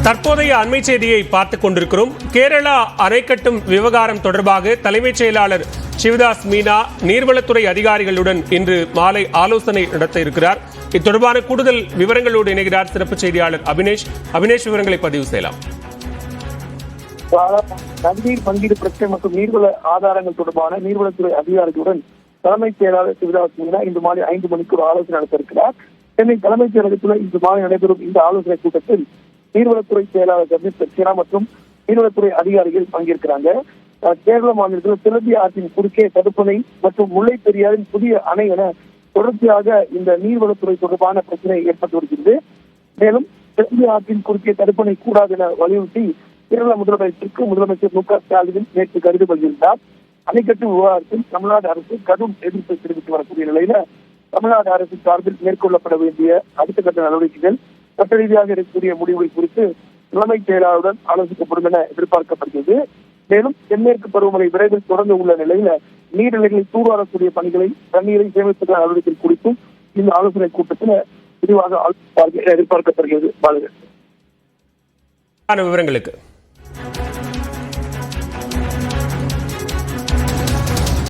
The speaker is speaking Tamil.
தற்போதைய அண்மை செய்தியை பார்த்துக் கொண்டிருக்கிறோம். கேரளா அணை கட்டும் விவகாரம் தொடர்பாக தலைமைச் செயலாளர் சிவதாஸ் மீனா நீர்வளத்துறை அதிகாரிகளுடன் இன்று மாலை ஆலோசனை நடத்த இருக்கிறார். இது தொடர்பான கூடுதல் விவரங்களோடு இணைகிறார் சிறப்பு செய்தியாளர் அபினேஷ். விவரங்களை பதிவு செய்யலாம். நதிநீர் பங்கீடு பிரச்சனை மற்றும் நீர்வள ஆதாரங்கள் தொடர்பான நீர்வளத்துறை அதிகாரிகளுடன் தலைமைச் செயலாளர் சிவதாஸ் மீனா இன்று மாலை 5 மணிக்கு ஒரு ஆலோசனை நடத்த இருக்கிறார். சென்னை தலைமைச் செயலகத்தில் இன்று மாலை நடைபெறும் இந்த ஆலோசனை கூட்டத்தில் நீர்வளத்துறை செயலாளர் ஜர்னீஸ் சக்சேனா மற்றும் நீர்வளத்துறை அதிகாரிகள் பங்கேற்கிறாங்க. கேரள மாநிலத்தில் சிலந்தி ஆற்றின் குறுக்கே தடுப்பணை மற்றும் முல்லை பெரியாரின் புதிய அணை என தொடர்ச்சியாக இந்த நீர்வளத்துறை தொடர்பான பிரச்சனை ஏற்பட்டு வருகிறது. மேலும் சிலந்தி ஆற்றின் குறுக்கே தடுப்பணை கூடாது என வலியுறுத்தி கேரள முதலமைச்சருக்கு முதலமைச்சர் மு.க.ஸ்டாலின் நேற்று கடிதம் எழுதியிருந்தார். அணைக்கட்டு விவகாரத்தில் தமிழ்நாடு அரசு கடும் எதிர்ப்பை தெரிவித்து வரக்கூடிய நிலையில தமிழ்நாடு அரசு சார்பில் மேற்கொள்ளப்பட வேண்டிய அடுத்த கட்ட நடவடிக்கைகள் சட்ட ரீதியாக இருக்கக்கூடிய முடிவுகள் குறித்து தலைமைச் செயலாளருடன் ஆலோசிக்கப்படும் என எதிர்பார்க்கப்படுகிறது. மேலும் தென்மேற்கு பருவமழை விரைவில் தொடங்க உள்ள நிலையில நீர்நிலைகளை தூர்வாரக்கூடிய பணிகளை தண்ணீரை சேமிப்பதற்கான நடவடிக்கை குறித்தும் இந்த ஆலோசனை கூட்டத்தில் விரிவாக எதிர்பார்க்கப்படுகிறது. விவரங்களுக்கு